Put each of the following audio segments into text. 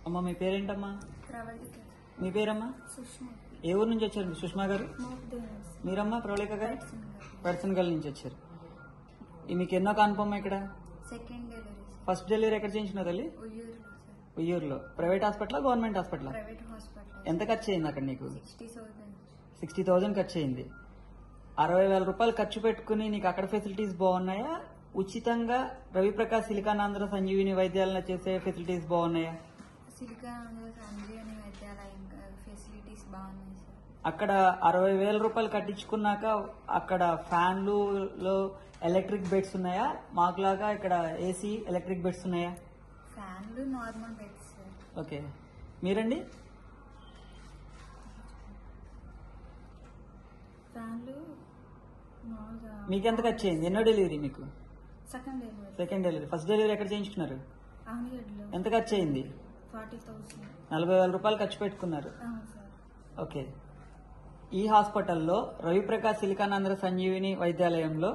అమ్మ మీ పేరేంటమ్మా? ప్రవళిక. మీ పేరమ్మా? సుష్మా. ఏ ఊరు నుంచి వచ్చారు సుష్మా గారు? మోక్దేవ్స్. మీరమ్మా ప్రవళిక గారు? పట్సన్ గారు. పర్సనగల్ నుంచి వచ్చారు. మీకు ఎన్నో కన్ఫర్మ్ ఇక్కడ? Second delivery sir. First delivery ఎక్కడ చేయించినారు తల్లి? ఉయ్యూరులో సార్. ఉయ్యూరులో. Private hospital government hospital? Private hospital. ఎంత ఖర్చు అయింది అక్కడ నీకు? 60,000. 60,000 ఖర్చు అయింది. 60,000 రూపాయలు ఖర్చు పెట్టుకుని నీకు అక్కడ ఫెసిలిటీస్ బాగున్నాయా? ఉచితంగా రవిప్రకాష్ సిలికానాంధ్ర సంజీవిని వైద్యాలయం చేసే ఫెసిలిటీస్ బాగున్నాయా? సిలికానాంధ్ర సంజీవని వైద్యాలయం ఫెసిలిటీస్ బాగున్నాయి సార్. అక్కడ 60,000 రూపాయలు కట్టించుకున్నాక అక్కడ ఫ్యాన్లు ఎలక్ట్రిక్ బెడ్స్ ఉన్నాయా? మాకులాగా ఇక్కడ ఏసీ ఎలక్ట్రిక్ బెడ్స్ ఉన్నాయా? ఫ్యాన్లు నార్మల్ బెడ్స్ సార్. ఓకే. మీరండి? ఫ్యాన్లు మామూలుగా. మీకు ఎంత ఖర్చు అయింది? ఎన్నో డెలివరీ మీకు? Second delivery. Second delivery. First delivery ఎక్కడ చేయించుకున్నారు? ఆంగడ్లో. ఎంత ఖర్చు అయింది? 40,000. 40,000 రూపాయలు ఖర్చు పెట్టుకున్నారు. అవును సార్. ఓకే. ఈ హాస్పిటల్లో రవిప్రకాష్ సిలికానాంధ్ర సంజీవిని వైద్యాలయంలో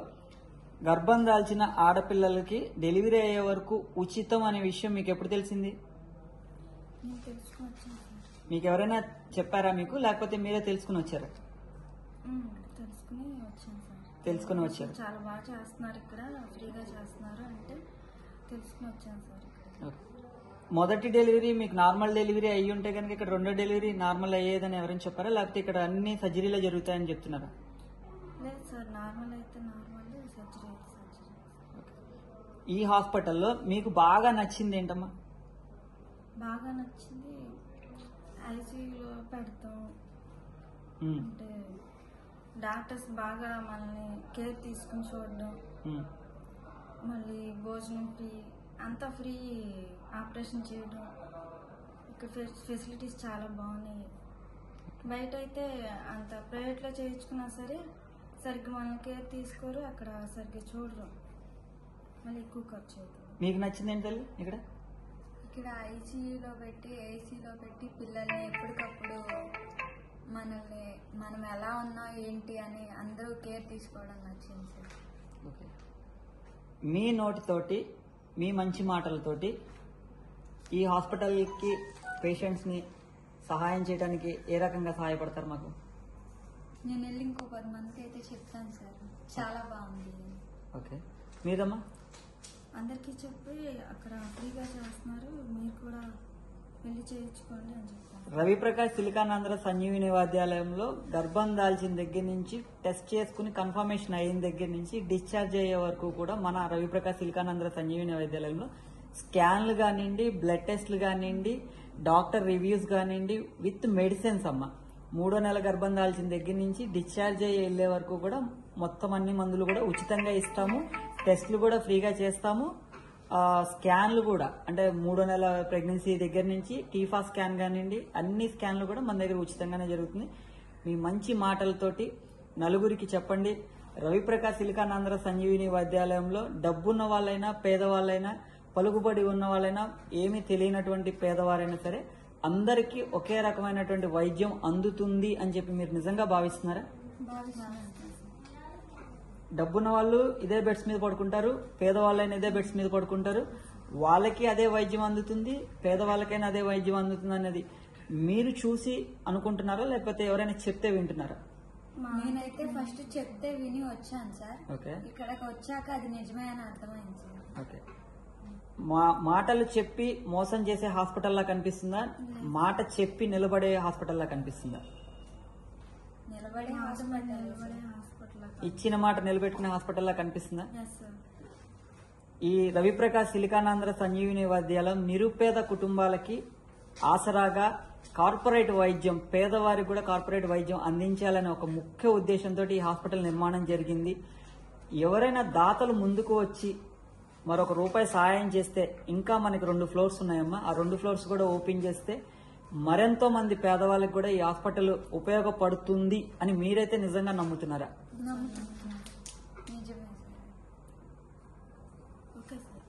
గర్భం దాల్చిన ఆడపిల్లలకి డెలివరీ అయ్యే వరకు ఉచితం అనే విషయం మీకు ఎప్పుడు తెలిసింది? నేను తెలుసుకుని వచ్చాను సార్. మీకు ఎవరైనా చెప్పారా మీకు, లేకపోతే మీరే తెలుసుకుని వచ్చారా? తెలుసుకుని వచ్చాను సార్. తెలుసుకుని వచ్చారు. చాలా బాగా చేస్తున్నారు ఇక్కడ, ఫ్రీగా చేస్తున్నారు అంటే తెలుసుకుని వచ్చాను సార్ ఇక్కడ. ఓకే. మొదటి డెలివరీ మీకు నార్మల్ డెలివరీ అయ్యి ఉంటే కనుక ఇక్కడ రెండో డెలివరీ నార్మల్ అయ్యేదని ఎవరైనా చెప్పారా, లేకపోతే ఇక్కడ అన్ని సర్జరీలే జరుగుతాయని చెప్తున్నారా? లేదు సార్, నార్మల్ అయితే నార్మల్, సర్జరీ అయితే సర్జరీ. ఈ హాస్పిటల్లో మీకు బాగా నచ్చింది ఏంటమ్మా? బాగా నచ్చింది ఐసీయూలో పెడతాం అంటే డాక్టర్స్ బాగా మనల్ని కేర్ తీసుకుని చూడడం, మళ్ళీ భోజనం ఫ్రీ, అంతా ఫ్రీ, ఆపరేషన్ చేయడం. ఇక్కడ ఫెసిలిటీస్ చాలా బాగున్నాయి. బయట అయితే అంత ప్రైవేట్లో చేయించుకున్నా సరే సరిగ్గా మనల్ని కేర్ తీసుకోరు, అక్కడ సరిగ్గా చూడరు, మళ్ళీ ఎక్కువ ఖర్చు అవుతుంది. మీకు నచ్చింది ఏంటి తల్లి ఇక్కడ? ఇక్కడ ఐసీయూలో పెట్టి ఏసీలో పెట్టి పిల్లల్ని ఎప్పటికప్పుడు మనల్ని మనం ఎలా ఉన్నా ఏంటి అని అందరూ కేర్ తీసుకోవడం నచ్చింది సార్. ఓకే. మీ నోటితోటి మీ మంచి మాటలతోటి ఈ హాస్పిటల్కి పేషెంట్స్ని సహాయం చేయడానికి ఏ రకంగా సహాయపడతారు మాకు? నేను వెళ్ళి ఇంకో 10 మందికి అయితే చెప్తాను సార్, చాలా బాగుంది. ఓకే. మీరమ్మా? అందరికీ చెప్పి అక్కడ ఫ్రీగా చేస్తున్నారు, మీరు కూడా వెళ్ళి చేయించుకోండి అని చెప్తాను. రవిప్రకాష్ సిలికానాంధ్ర సంజీవిని వైద్యాలయంలో గర్భం దాల్చిన దగ్గర నుంచి టెస్ట్ చేసుకుని కన్ఫర్మేషన్ అయిన దగ్గర నుంచి డిశ్చార్జ్ అయ్యే వరకు కూడా మన రవిప్రకాష్ సిలికానాంధ్ర సంజీవిని వైద్యాలయంలో స్కాన్లు కానివ్వండి, బ్లడ్ టెస్ట్లు కానివ్వండి, డాక్టర్ రివ్యూస్ కానివ్వండి, విత్ మెడిసిన్స్ అమ్మ. 3వ నెల గర్భం దాల్చిన దగ్గర నుంచి డిశ్చార్జ్ అయ్యి వెళ్లే వరకు కూడా మొత్తం అన్ని మందులు కూడా ఉచితంగా ఇస్తాము, టెస్ట్లు కూడా ఫ్రీగా చేస్తాము, స్కాన్లు కూడా అంటే 3వ నెల ప్రెగ్నెన్సీ దగ్గర నుంచి టీఫా స్కాన్ కానివ్వండి, అన్ని స్కాన్లు కూడా మన దగ్గర ఉచితంగానే జరుగుతుంది. మీ మంచి మాటలతోటి నలుగురికి చెప్పండి. రవిప్రకాష్ సిలికానాంధ్ర సంజీవిని వైద్యాలయంలో డబ్బున్న వాళ్ళైనా పేదవాళ్ళైనా పలుకుబడి ఉన్న వాళ్ళైనా ఏమీ తెలియనటువంటి పేదవారైనా సరే అందరికీ ఒకే రకమైనటువంటి వైద్యం అందుతుంది అని చెప్పి మీరు నిజంగా భావిస్తున్నారా? డబ్బున్న వాళ్ళు ఇదే బెడ్స్ మీద పడుకుంటారు, పేదవాళ్ళైనా ఇదే బెడ్స్ మీద పడుకుంటారు, వాళ్ళకి అదే వైద్యం అందుతుంది, పేదవాళ్ళకైనా అదే వైద్యం అందుతుంది అనేది మీరు చూసి అనుకుంటున్నారా, లేకపోతే ఎవరైనా చెప్తే వింటున్నారా? నేనైతే ఫస్ట్ చెప్తే విని వచ్చాను సార్. ఓకే. ఇక్కడికి వచ్చాక అది నిజమే అని అర్థమైంది సార్. ఓకే. మాటలు చెప్పి మోసం చేసే హాస్పిటల్లా కనిపిస్తుందా, మాట చెప్పి నిలబడే హాస్పిటల్లా కనిపిస్తుందా? నిలబడే హాస్పిటల్, ఇచ్చిన మాట నిలబెట్టుకునే హాస్పిటల్లా కనిపిస్తుందా? yes sir. ఈ రవిప్రకాష్ సిలికానాంధ్ర సంజీవిని వైద్యాలయం నిరుపేద కుటుంబాలకి ఆసరాగా కార్పొరేట్ వైద్యం, పేదవారికి కూడా కార్పొరేట్ వైద్యం అందించాలనే ఒక ముఖ్య ఉద్దేశంతో ఈ హాస్పిటల్ నిర్మాణం జరిగింది. ఎవరైనా దాతలు ముందుకు వచ్చి మరొక రూపాయి సహాయం చేస్తే ఇంకా మనకి 2 ఫ్లోర్స్ ఉన్నాయమ్మా, ఆ 2 ఫ్లోర్స్ కూడా ఓపెన్ చేస్తే మరెంతో మంది పేదవాళ్ళకి కూడా ఈ హాస్పిటల్ ఉపయోగపడుతుంది అని మీరైతే నిజంగా నమ్ముతున్నారా? నమ్ముతున్నాను. నిజమే సార్. Okay sir.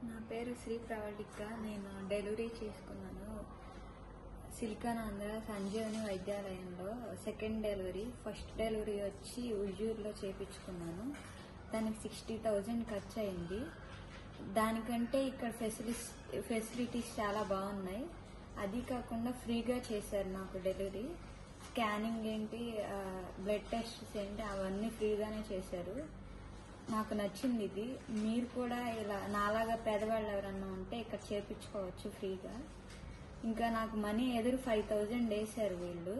నా పేరు శ్రీ ప్రవళిక. నేను డెలివరీ చేసుకున్నాను సిలికానాంధ్ర సంజీవని వైద్యాలయంలో. సెకండ్ డెలివరీ, ఫస్ట్ డెలివరీ వచ్చి ఉయ్యూరులో చేయించుకున్నాను. దానికి 60,000 ఖర్చు అయింది. దానికంటే ఇక్కడ ఫెసిలిటీస్ చాలా బాగున్నాయి. అది కాకుండా ఫ్రీగా చేశారు నాకు డెలివరీ. స్కానింగ్ ఏంటి, బ్లడ్ టెస్ట్స్ ఏంటి, అవన్నీ ఫ్రీగానే చేశారు. నాకు నచ్చింది ఇది. మీరు కూడా ఇలా నాలాగా పేదవాళ్ళు ఎవరన్నా ఉంటే ఇక్కడ చేయించుకోవచ్చు ఫ్రీగా. ఇంకా నాకు మనీ ఎదురు 5,000 వేశారు వీళ్ళు.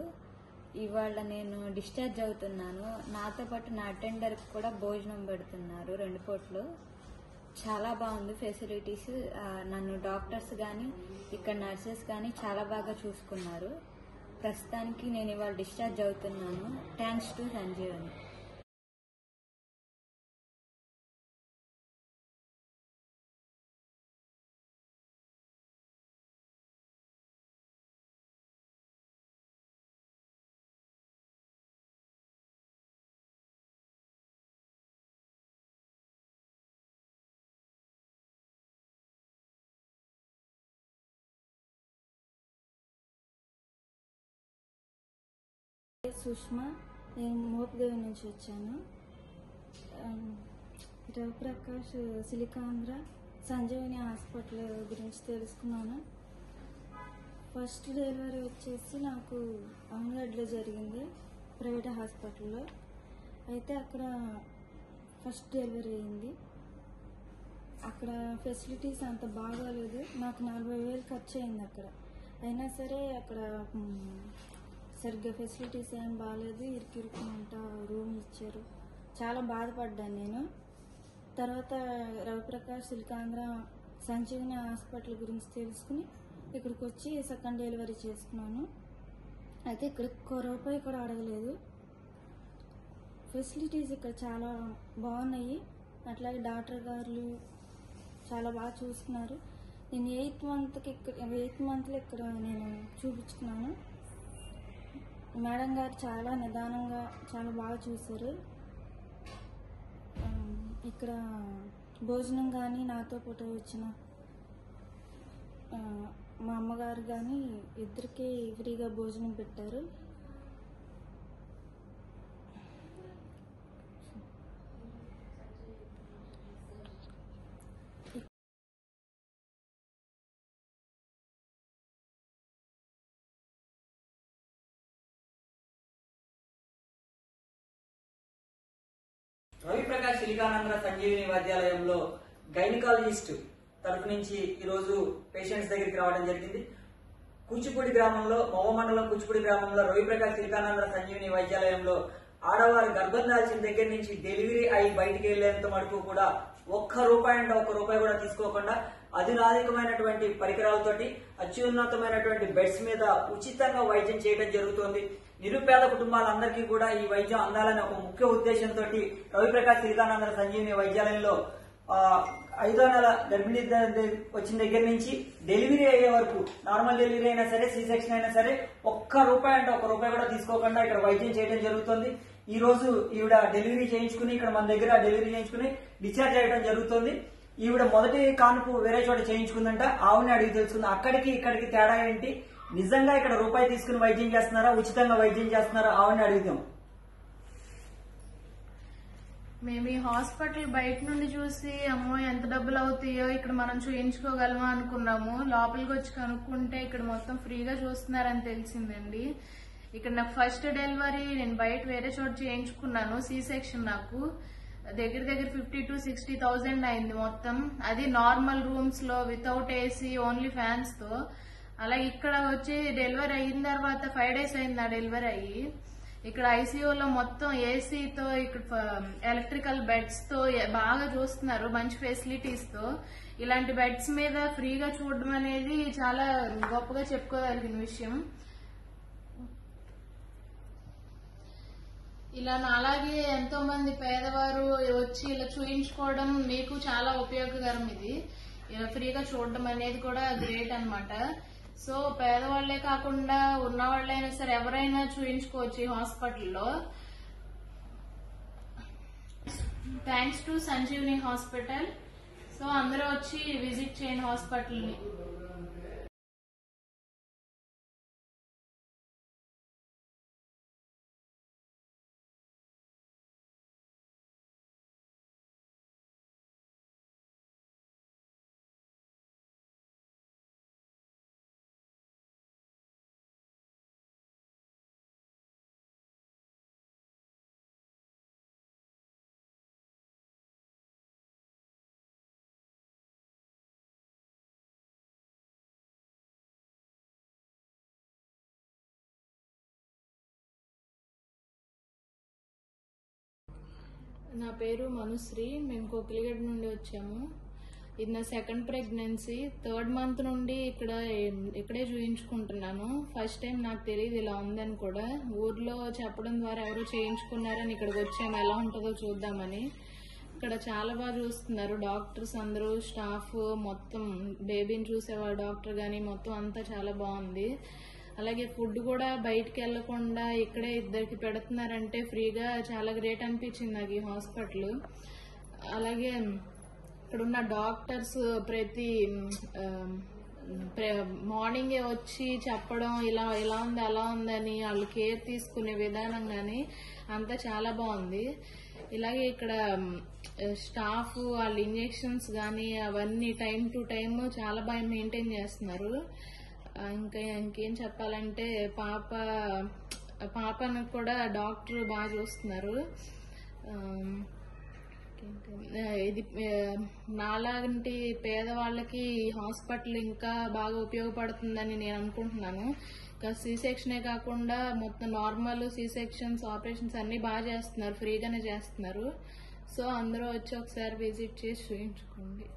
ఇవాళ నేను డిశ్చార్జ్ అవుతున్నాను. నాతో పాటు నా అటెండర్కి కూడా భోజనం పెడుతున్నారు 2 పూటలు. చాలా బాగుంది ఫెసిలిటీస్. నన్ను డాక్టర్స్ కానీ ఇక్కడ నర్సెస్ కానీ చాలా బాగా చూసుకున్నారు. ప్రస్తుతానికి నేను ఇవాళ డిశ్చార్జ్ అవుతున్నాను. Thanks to Sanjeevani. సుష్మా, నేను మోపిదేవి నుంచి వచ్చాను. రవిప్రకాష్ సిలికాంధ్ర సంజీవని హాస్పిటల్ గురించి తెలుసుకున్నాను. ఫస్ట్ డెలివరీ వచ్చేసి నాకు అమన్గఢ్లో జరిగింది, ప్రైవేట్ హాస్పిటల్లో. అయితే అక్కడ ఫస్ట్ డెలివరీ అయింది. అక్కడ ఫెసిలిటీస్ అంత బాగాలేదు. నాకు 40,000 ఖర్చు అయింది అక్కడ. అయినా సరే అక్కడ సరిగ్గా ఫెసిలిటీస్ ఏం బాగాలేదు. ఇరుకిరుకుమంట రూమ్ ఇచ్చారు. చాలా బాధపడ్డాను నేను. తర్వాత రవిప్రకాష్ సిలికాంధ్ర సంజీవని హాస్పిటల్ గురించి తెలుసుకుని ఇక్కడికి వచ్చి సెకండ్ డెలివరీ చేసుకున్నాను. అయితే ఇక్కడ ₹1 కూడా అడగలేదు. ఫెసిలిటీస్ ఇక్కడ చాలా బాగున్నాయి. అట్లాగే డాక్టర్ గారు చాలా బాగా చూసుకున్నారు. నేను 8th మంత్లో ఇక్కడ నేను చూపించుకున్నాను. మేడం గారు చాలా నిదానంగా చాలా బాగా చూశారు. ఇక్కడ భోజనం కానీ నాతో పాటు వచ్చిన మా అమ్మగారు కానీ ఇద్దరికి ఫ్రీగా భోజనం పెట్టారు. రవిప్రకాష్ సిలికానాంధ్ర సంజీవని వైద్యాలయంలో గైనకాలజిస్ట్ తరఫు నుంచి ఈరోజు పేషెంట్స్ దగ్గరికి రావడం జరిగింది. కూచిపూడి గ్రామంలో, మోవ మండలం కూచిపూడి గ్రామంలో రవిప్రకాష్ సిలికానాంధ్ర సంజీవని వైద్యాలయంలో ఆడవారు గర్భం దాల్చిన దగ్గర నుంచి డెలివరీ అయి బయటికి వెళ్లేంత వరకు కూడా ₹1 కూడా తీసుకోకుండా అధునాధికమైనటువంటి పరికరాలతోటి అత్యున్నతమైనటువంటి బెడ్స్ మీద ఉచితంగా వైద్యం చేయడం జరుగుతోంది. నిరుపేద కుటుంబాలందరికీ కూడా ఈ వైద్యం అందాలనే ఒక ముఖ్య ఉద్దేశంతో రవిప్రకాష్ సిలికానాంధ్ర సంజీవని వైద్యాలయంలో 5వ నెల గర్భిణీ వచ్చిన దగ్గర నుంచి డెలివరీ అయ్యే వరకు, నార్మల్ డెలివరీ అయినా సరే, సి సెక్షన్ అయినా సరే, ₹1 కూడా తీసుకోకుండా ఇక్కడ వైద్యం చేయడం జరుగుతుంది. ఈ రోజు ఈవిడ డెలివరీ చేయించుకుని ఇక్కడ మన దగ్గర డెలివరీ చేయించుకుని డిశ్చార్జ్ అయ్యడం జరుగుతుంది. ఈవిడ మొదటి కాన్పు వేరే చోట చేయించుకుందంట. ఆవుని అడిగి తెలుసుకుంది అక్కడికి ఇక్కడికి తేడా ఏంటి, నిజంగా ఇక్కడ ₹1 తీసుకుని వైద్యం చేస్తున్నారా, ఉచితంగా వైద్యం చేస్తున్నారా, ఆవుని అడుగుతాం. మేము ఈ హాస్పిటల్ బయట నుండి చూసి అమ్మో ఎంత డబ్బులు అవుతాయో, ఇక్కడ మనం చూయించుకోగలమా అనుకున్నాము. లోపలికి వచ్చి కనుక్కుంటే ఇక్కడ మొత్తం ఫ్రీగా చూస్తున్నారని తెలిసిందండి. ఇక్కడ నాకు ఫస్ట్ డెలివరీ నేను బయట వేరే చోట చేయించుకున్నాను. సి సెక్షన్ నాకు దగ్గర 50,000 to 60,000 అయింది మొత్తం. అది నార్మల్ రూమ్స్ లో వితౌట్ ఏసీ, ఓన్లీ ఫ్యాన్స్ తో. అలా ఇక్కడ వచ్చి డెలివరీ అయిన తర్వాత 5 days అయింది ఆ డెలివరీ అయ్యి. ఇక్కడ ఐసీయూలో మొత్తం ఏసీతో, ఇక్కడ ఎలక్ట్రికల్ బెడ్స్ తో బాగా చూస్తున్నారు, మంచి ఫెసిలిటీస్ తో. ఇలాంటి బెడ్స్ మీద ఫ్రీగా చూడడం అనేది చాలా గొప్పగా చెప్పుకోగలిగిన విషయం. ఇలా అలాగే ఎంతో మంది పేదవారు వచ్చి ఇలా చూయించుకోవడం మీకు చాలా ఉపయోగకరం. ఇది ఇలా ఫ్రీగా చూడడం అనేది కూడా గ్రేట్ అన్నమాట. సో పేదవాళ్లే కాకుండా ఉన్నవాళ్ళైనా సరే ఎవరైనా చూయించుకోవచ్చు ఈ హాస్పిటల్లో. Thanks to Sanjeevani hospital. So అందరూ వచ్చి విజిట్ చేయండి హాస్పిటల్ని. నా పేరు మనుశ్రీ. మేము కోకిలిగడ్డ నుండి వచ్చాము. ఇది నా సెకండ్ ప్రెగ్నెన్సీ. 3rd మంత్ నుండి ఇక్కడే చూయించుకుంటున్నాను. ఫస్ట్ టైం నాకు తెలియదు ఇలా ఉందని కూడా. ఊర్లో చెప్పడం ద్వారా ఎవరో చేయించుకున్నారని ఇక్కడికి వచ్చాము, ఎలా ఉంటుందో చూద్దామని. ఇక్కడ చాలా బాగా చూస్తున్నారు డాక్టర్స్ అందరూ, స్టాఫ్ మొత్తం. బేబీని చూసేవాళ్ళు డాక్టర్ కానీ మొత్తం అంతా చాలా బాగుంది. అలాగే ఫుడ్ కూడా బయటికి వెళ్లకుండా ఇక్కడే ఇద్దరికి పెడుతున్నారంటే ఫ్రీగా చాలా గ్రేట్ అనిపించింది నాకు ఈ హాస్పిటల్. అలాగే ఇక్కడున్న డాక్టర్స్ ప్రతి మార్నింగే వచ్చి చెప్పడం ఇలా ఉంది అలా ఉందని వాళ్ళు కేర్ తీసుకునే విధానం కానీ అంతా చాలా బాగుంది. ఇలాగే ఇక్కడ స్టాఫ్ వాళ్ళ ఇంజెక్షన్స్ కానీ అవన్నీ టైం టు టైం చాలా బాగా మెయింటైన్ చేస్తున్నారు. ఇంకేం చెప్పాలంటే పాపను కూడా డాక్టర్ బాగా చూస్తున్నారు. ఇది నాలాంటి పేదవాళ్ళకి హాస్పిటల్ ఇంకా బాగా ఉపయోగపడుతుందని నేను అనుకుంటున్నాను. ఇంకా సి సెక్షనే కాకుండా మొత్తం నార్మల్ సి సెక్షన్స్ ఆపరేషన్స్ అన్ని బాగా చేస్తున్నారు, ఫ్రీగానే చేస్తున్నారు. సో అందరూ వచ్చి ఒకసారి విజిట్ చేసి చూయించుకోండి.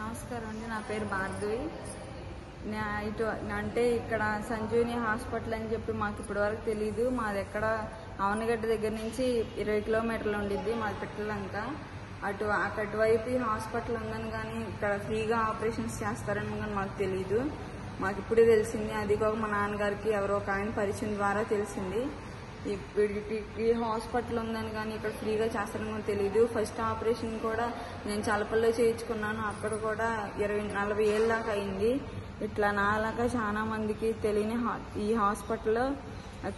నమస్కారం అండి, నా పేరు భార్గవి. అంటే ఇక్కడ సంజీవిని హాస్పిటల్ అని చెప్పి మాకు ఇప్పటివరకు తెలీదు. మాది ఎక్కడ అవనగడ్డ దగ్గర నుంచి 20 కిలోమీటర్లు ఉండిద్ది మాది పిట్టలంక. అటువైపు ఈ హాస్పిటల్ ఉందని కానీ ఇక్కడ ఫ్రీగా ఆపరేషన్స్ చేస్తారని కానీ మాకు తెలీదు. మాకు ఇప్పుడే తెలిసింది. అది కాక మా నాన్నగారికి ఎవరో ఒక ఆయన పరిచయం ద్వారా తెలిసింది ఈ హాస్పిటల్ ఉందని కానీ ఇక్కడ ఫ్రీగా చేస్తారని కూడా తెలీదు. ఫస్ట్ ఆపరేషన్ కూడా నేను చలపల్లో చేయించుకున్నాను. అక్కడ కూడా 40 ఏళ్ళ దాకా అయింది. ఇట్లా నాలాగా చాలా మందికి తెలియని ఈ హాస్పిటల్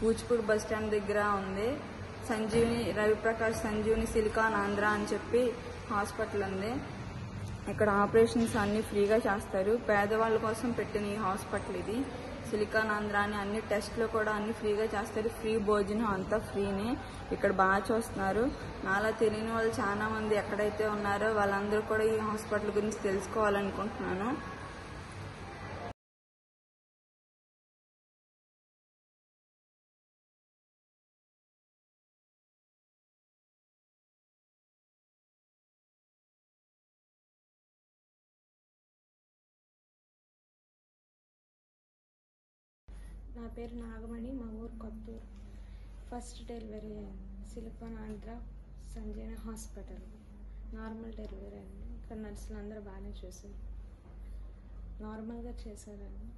కూచిపూడి బస్ స్టాండ్ దగ్గర ఉంది. సంజీవిని రవిప్రకాష్ సంజీవిని సిలికాన్ ఆంధ్ర అని చెప్పి హాస్పిటల్ ఉంది. ఇక్కడ ఆపరేషన్స్ అన్ని ఫ్రీగా చేస్తారు. పేదవాళ్ళ కోసం పెట్టిన ఈ హాస్పిటల్ ఇది. సిలికాన్ ఆంధ్ర అని అన్ని టెస్ట్లు కూడా అన్ని ఫ్రీగా చేస్తారు. ఫ్రీ భోజనం అంతా ఫ్రీనే. ఇక్కడ బాగా చూస్తున్నారు. నాలా తెలియని వాళ్ళు చాలా మంది ఎక్కడైతే ఉన్నారో వాళ్ళందరూ కూడా ఈ హాస్పిటల్ గురించి తెలుసుకోవాలనుకుంటున్నాను. నా పేరు నాగమణి, మా ఊరు Kothuru. First delivery Silicon Andhra Sanjeevini hospital. Normal delivery అండి. ఇక్కడ నర్సులు అందరూ బాగానే చూశారు, నార్మల్గా చేశారండి.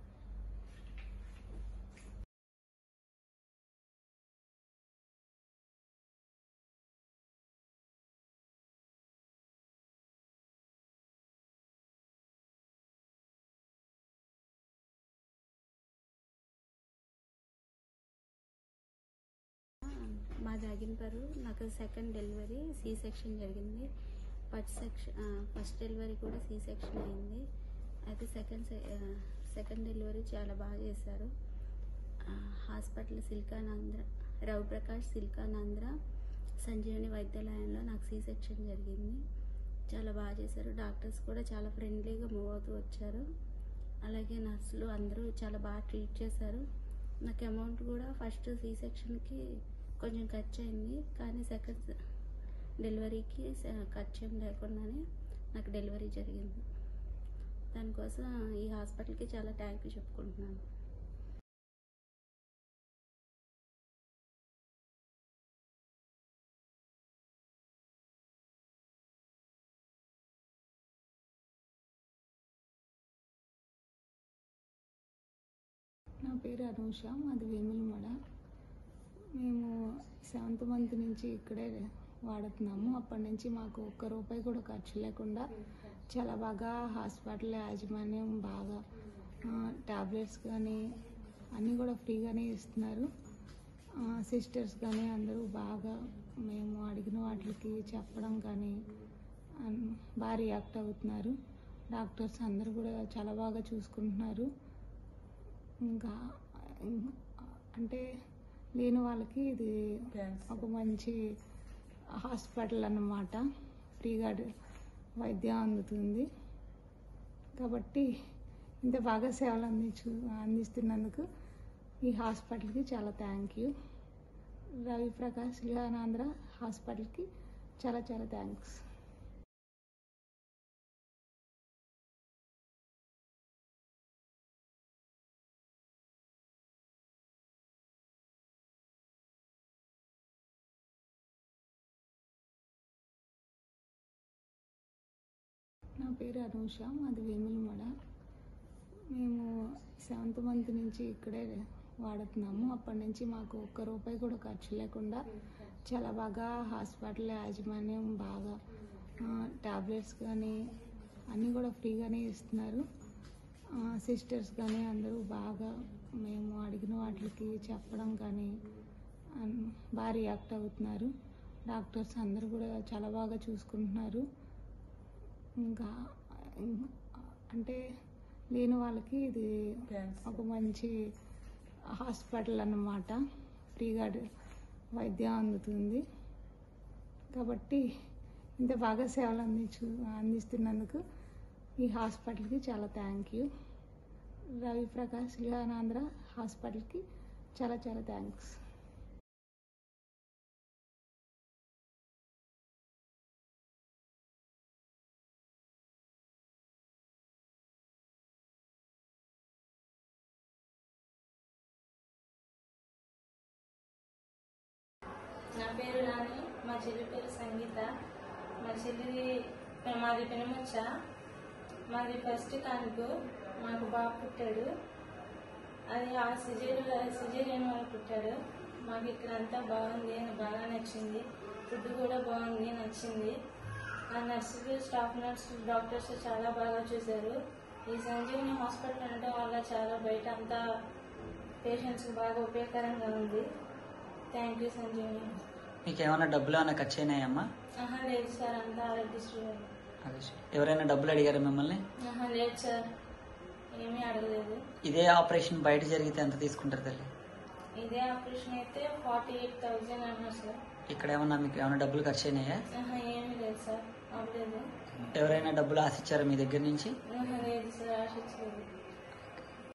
మా జాగిన్పరు నాకు సెకండ్ డెలివరీ సి సెక్షన్ జరిగింది. ఫస్ట్ డెలివరీ కూడా సి సెక్షన్ అయింది. అయితే సెకండ్ డెలివరీ చాలా బాగా చేశారు. హాస్పిటల్ సిల్కానాంధ్ర రవిప్రకాష్ సిల్కానాంధ్ర సంజీవని వైద్యాలయంలో నాకు సి సెక్షన్ జరిగింది. చాలా బాగా చేశారు. డాక్టర్స్ కూడా చాలా ఫ్రెండ్లీగా మూవ్ అవుతూ వచ్చారు. అలాగే నర్సులు అందరూ చాలా బాగా ట్రీట్ చేశారు. నాకు అమౌంట్ కూడా ఫస్ట్ సి సెక్షన్కి కొంచెం ఖర్చు అయింది, కానీ సెకండ్ డెలివరీకి ఖర్చు ఏం లేకుండానే నాకు డెలివరీ జరిగింది. దానికోసం ఈ హాస్పిటల్కి చాలా థ్యాంక్ యూ చెప్పుకుంటున్నాను. నా పేరు అనూష, మాది వేములమడ. మేము 7th మంత్ నుంచి ఇక్కడే వాడుతున్నాము. అప్పటి నుంచి మాకు ఒక్క రూపాయి కూడా ఖర్చు లేకుండా చాలా బాగా హాస్పిటల్ యాజమాన్యం బాగా టాబ్లెట్స్ కానీ అన్నీ కూడా ఫ్రీగానే ఇస్తున్నారు. సిస్టర్స్ కానీ అందరూ బాగా మేము అడిగిన వాటికి చెప్పడం కానీ బాగా రియాక్ట్ అవుతున్నారు. డాక్టర్స్ అందరూ కూడా చాలా బాగా చూసుకుంటున్నారు. ఇంకా అంటే లేని వాళ్ళకి ఇది ఒక మంచి హాస్పిటల్ అన్నమాట. ఫ్రీగా వైద్యం అందుతుంది కాబట్టి ఇంత బాగా సేవలు అందిస్తున్నందుకు ఈ హాస్పిటల్కి చాలా థ్యాంక్ యూ. రవిప్రకాష్ సిల్కానాంధ్ర హాస్పిటల్కి చాలా చాలా థ్యాంక్స్. నా పేరు అనూష, మాది వేములమడ. మేము 7th మంత్ నుంచి ఇక్కడే వాడుతున్నాము. అప్పటి నుంచి మాకు ఒక్క రూపాయి కూడా ఖర్చు లేకుండా చాలా బాగా హాస్పిటల్ యాజమాన్యం బాగా టాబ్లెట్స్ కానీ అన్నీ కూడా ఫ్రీగానే ఇస్తున్నారు. సిస్టర్స్ కానీ అందరూ బాగా మేము అడిగిన వాటికి చెప్పడం కానీ బాగా రియాక్ట్ అవుతున్నారు. డాక్టర్స్ అందరూ కూడా చాలా బాగా చూసుకుంటున్నారు. ఇంకా అంటే లేని వాళ్ళకి ఇది ఒక మంచి హాస్పిటల్ అన్నమాట. ఫ్రీగా వైద్యం అందుతుంది కాబట్టి ఇంత బాగా సేవలు అందిస్తున్నందుకు ఈ హాస్పిటల్కి చాలా థ్యాంక్ యూ. రవిప్రకాష్ సిల్కానాంధ్ర హాస్పిటల్కి చాలా చాలా థ్యాంక్స్. నా పేరు రాణి, మా చెల్లి పేరు సంగీత. మా చెల్లిది మాది పెనుమచ్చ. మాది ఫస్ట్ కానుకు మాకు బాబు పుట్టాడు. అది ఆ సిజేరియన్ వాళ్ళు పుట్టాడు. మాకు ఇక్కడ అంతా బాగుంది, బాగా నచ్చింది. ఫుడ్ కూడా బాగుంది, నచ్చింది. ఆ నర్సులు, స్టాఫ్ నర్సులు, డాక్టర్స్ చాలా బాగా చూశారు. ఈ సంజీవని హాస్పిటల్ ఉండటం వల్ల చాలా బయట అంతా పేషెంట్స్కి బాగా ఉపయోగకరంగా ఉంది. Thank you Sanjeevani. మీకు ఏమైనా డబ్బులు ఏమైనా ఖర్చు అయినాయమ్మా? లేదు సార్, అంతా ఆరోగ్యశ్రీ. ఎవరైనా డబ్బులు అడిగారా మిమ్మల్ని? లేదు సార్, ఏమీ అడగలేదు. ఇదే ఆపరేషన్ బయట జరిగితే ఎంత తీసుకుంటారు తల్లి? ఇదే ఆపరేషన్ అయితే 48,000 అన్నారు సార్. ఇక్కడ ఏమన్నా మీకు ఏమైనా డబ్బులు ఖర్చు అయినాయా? ఏమీ లేదు సార్, అవ్వలేదు. ఎవరైనా డబ్బులు ఆశించారా మీ దగ్గర నుంచి? లేదు సార్, ఆశించలేదు.